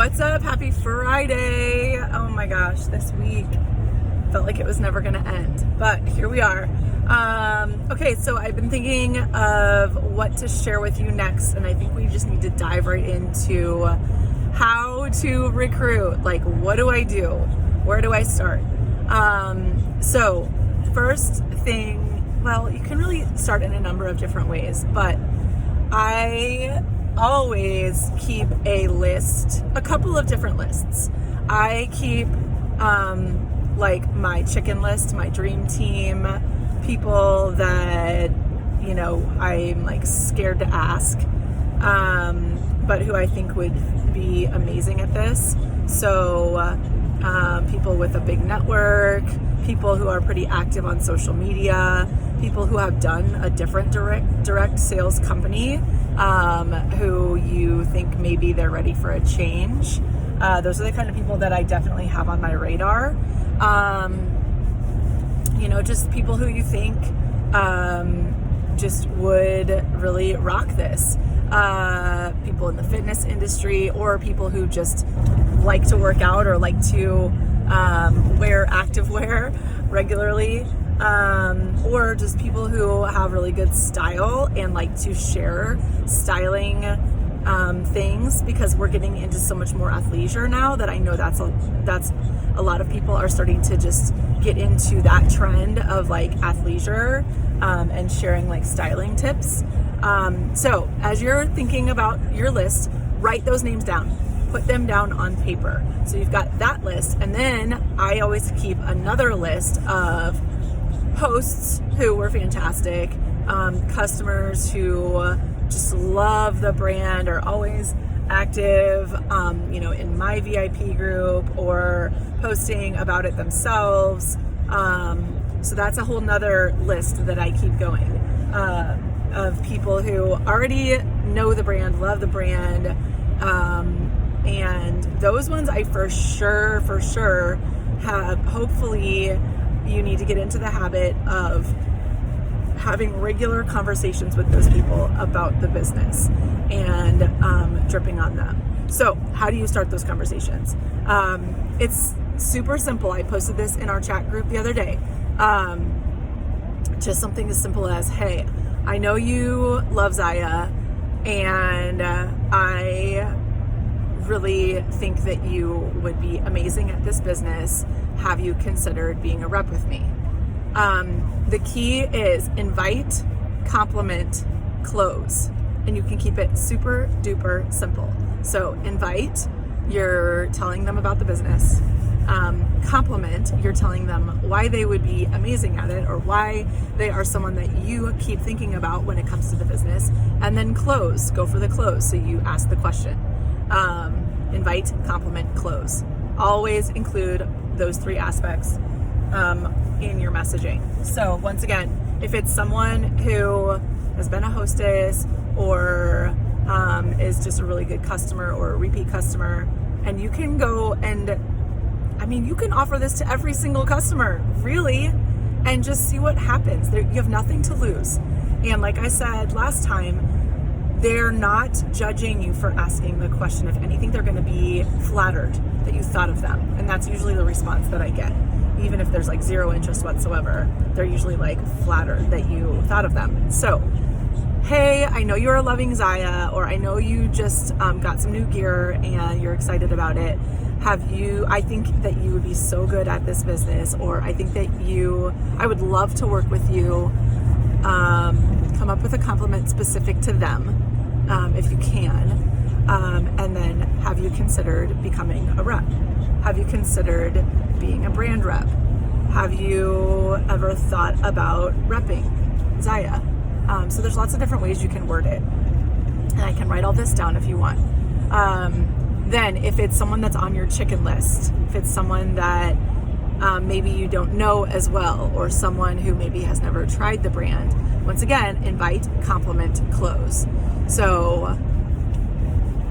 What's up? Happy Friday. Oh my gosh, this week felt like it was never going to end, but here we are. Okay, so I've been thinking of what to share with you next, and I think we just need to dive right into how to recruit. Like, what do I do? Where do I start? So first thing, well, you can really start in a number of different ways, but I always keep a list, a couple of different lists. I keep like my chicken list, my dream team, people that, you know, I'm like scared to ask, but who I think would be amazing at this. So people with a big network, people who are pretty active on social media, people who have done a different direct sales company, who you think maybe they're ready for a change. Those are the kind of people that I definitely have on my radar. You know, just people who you think just would really rock this. People in the fitness industry, or people who just like to work out or like to wear activewear regularly, or just people who have really good style and like to share styling things, because we're getting into so much more athleisure now that I know that's a lot of people are starting to just get into that trend of like athleisure and sharing like styling tips. So as you're thinking about your list, write those names down. Put them down on paper. So you've got that list, and then I always keep another list of hosts who were fantastic, customers who just love the brand, are always active, you know, in my VIP group or posting about it themselves. So that's a whole nother list that I keep going, of people who already know the brand, love the brand, and those ones I for sure have. Hopefully you need to get into the habit of having regular conversations with those people about the business and dripping on them. So how do you start those conversations? It's super simple. I posted this in our chat group the other day. Just something as simple as, hey, I know you love Zaya, and I really think that you would be amazing at this business. Have you considered being a rep with me? The key is invite, compliment, close. And you can keep it super duper simple. So invite, you're telling them about the business. Compliment, you're telling them why they would be amazing at it, or why they are someone that you keep thinking about when it comes to the business. And then close, go for the close. So you ask the question. Invite, compliment, close. Always include those three aspects in your messaging. So once again, if it's someone who has been a hostess or is just a really good customer or a repeat customer, and you can go and, I mean, you can offer this to every single customer, really, and just see what happens. You have nothing to lose. And like I said last time, they're not judging you for asking the question. If anything, they're going to be flattered that you thought of them. And that's usually the response that I get. Even if there's like zero interest whatsoever, they're usually like flattered that you thought of them. So, hey, I know you're loving Zaya, or I know you just got some new gear and you're excited about it. I think that you would be so good at this business, or I think that I would love to work with you. Come up with a compliment specific to them, if you can, and then have you considered becoming a rep? Have you considered being a brand rep? Have you ever thought about repping Zaya? So there's lots of different ways you can word it, and I can write all this down if you want. Then if it's someone that's on your chicken list, if it's someone that maybe you don't know as well, or someone who maybe has never tried the brand, once again, invite, compliment, close. So,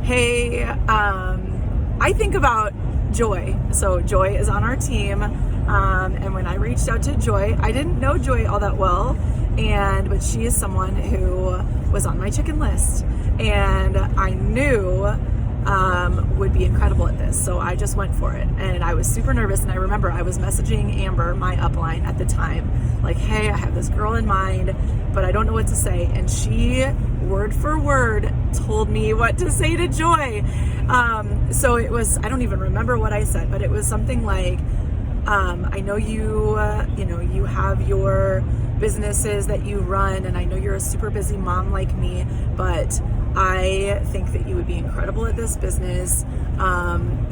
hey, I think about Joy. So Joy is on our team, and when I reached out to Joy, I didn't know Joy all that well, but she is someone who was on my chicken list, and I knew would be incredible at this. So I just went for it, and I was super nervous. And I remember I was messaging Amber, my upline at the time, like, hey, I have this girl in mind, but I don't know what to say. And she, word for word, told me what to say to Joy. So it was, I don't even remember what I said, but it was something like, I know you have your businesses that you run, and I know you're a super busy mom like me, but I think that you would be incredible at this business.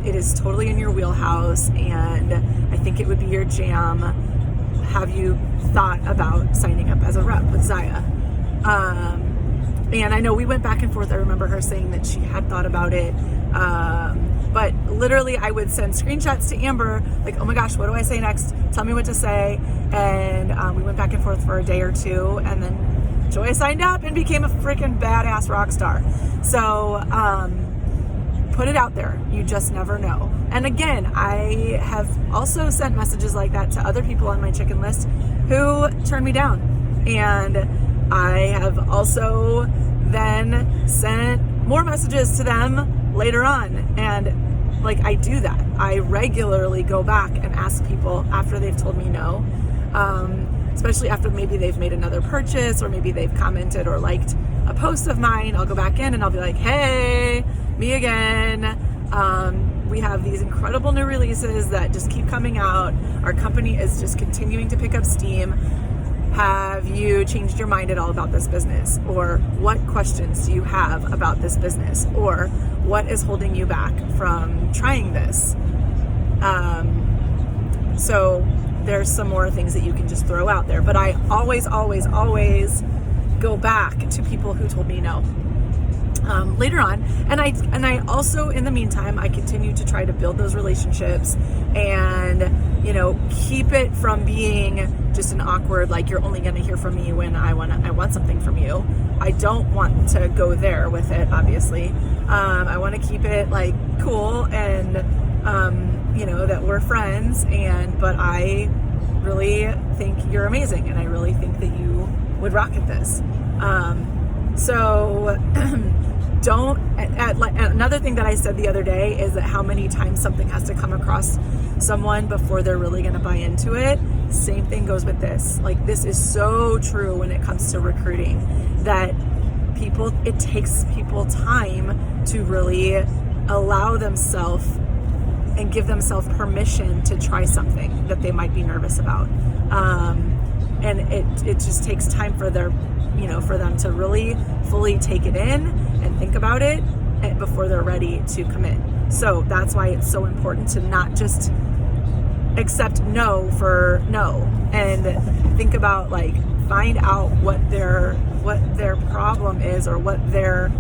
It is totally in your wheelhouse, and I think it would be your jam. Have you thought about signing up as a rep with Zaya? And I know we went back and forth. I remember her saying that she had thought about it. But literally I would send screenshots to Amber, like, oh my gosh, what do I say next? Tell me what to say. And we went back and forth for a day or two, and then Joy signed up and became a freaking badass rock star. So put it out there. You just never know. And again, I have also sent messages like that to other people on my chicken list who turned me down. And I have also then sent more messages to them later on. And like, I do that. I regularly go back and ask people after they've told me no, especially after maybe they've made another purchase, or maybe they've commented or liked a post of mine. I'll go back in and I'll be like, hey, me again. We have these incredible new releases that just keep coming out. Our company is just continuing to pick up steam. Have you changed your mind at all about this business? Or what questions do you have about this business? Or what is holding you back from trying this? So there's some more things that you can just throw out there. But I always go back to people who told me no. Later on, and I also, in the meantime, I continue to try to build those relationships and, keep it from being just an awkward, like, you're only going to hear from me when I want something from you. I don't want to go there with it, obviously. I want to keep it like cool and, that we're friends, but I really think you're amazing, and I really think that you would rock at this. Another thing that I said the other day is that how many times something has to come across someone before they're really going to buy into it. Same thing goes with this. Like, this is so true when it comes to recruiting, that it takes people time to really allow themselves and give themselves permission to try something that they might be nervous about. And it just takes time for for them to really fully take it in and think about it before they're ready to commit. So that's why it's so important to not just accept no for no, and think about, like, find out what their problem is, or what their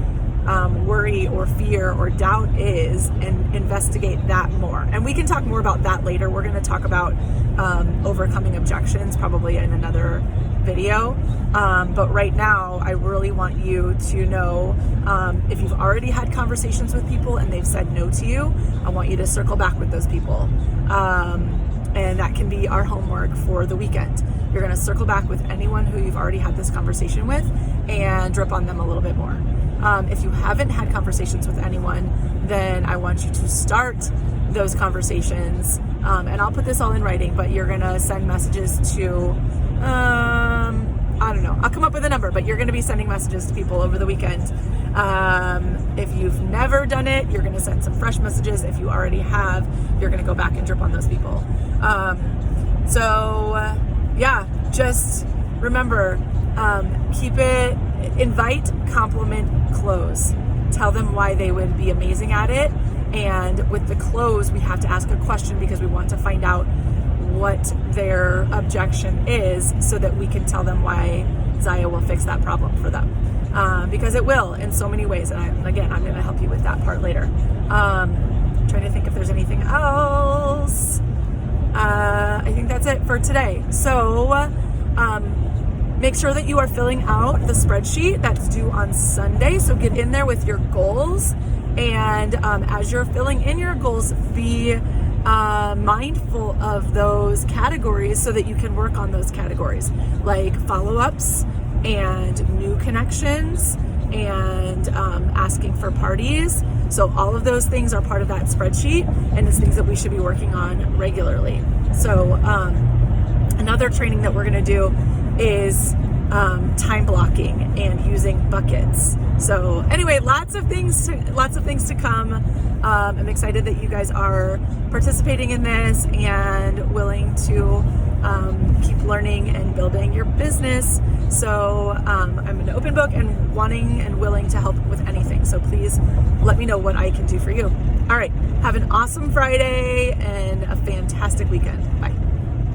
worry or fear or doubt is, and investigate that more. And we can talk more about that later. We're going to talk about overcoming objections probably in another video. But right now, I really want you to know, if you've already had conversations with people and they've said no to you, I want you to circle back with those people. And that can be our homework for the weekend. You're going to circle back with anyone who you've already had this conversation with and drip on them a little bit more. If you haven't had conversations with anyone, then I want you to start those conversations. And I'll put this all in writing, but you're going to send messages to, I don't know, I'll come up with a number, but you're going to be sending messages to people over the weekend. If you've never done it, you're going to send some fresh messages. If you already have, you're going to go back and drip on those people. Just remember, keep it, invite, compliment, close. Tell them why they would be amazing at it. And with the close, we have to ask a question because we want to find out what their objection is, so that we can tell them why Zaya will fix that problem for them. Because it will in so many ways. And I'm going to help you with that part later. Trying to think if there's anything else. I think that's it for today. So make sure that you are filling out the spreadsheet that's due on Sunday. So get in there with your goals. And as you're filling in your goals, be mindful of those categories so that you can work on those categories, like follow-ups and new connections and asking for parties. So all of those things are part of that spreadsheet, and it's things that we should be working on regularly. So another training that we're going to do is time blocking and using buckets. So anyway, lots of things to come. I'm excited that you guys are participating in this and willing to keep learning and building your business. So I'm an open book and wanting and willing to help with anything. So please let me know what I can do for you. All right. Have an awesome Friday and a fantastic weekend. Bye.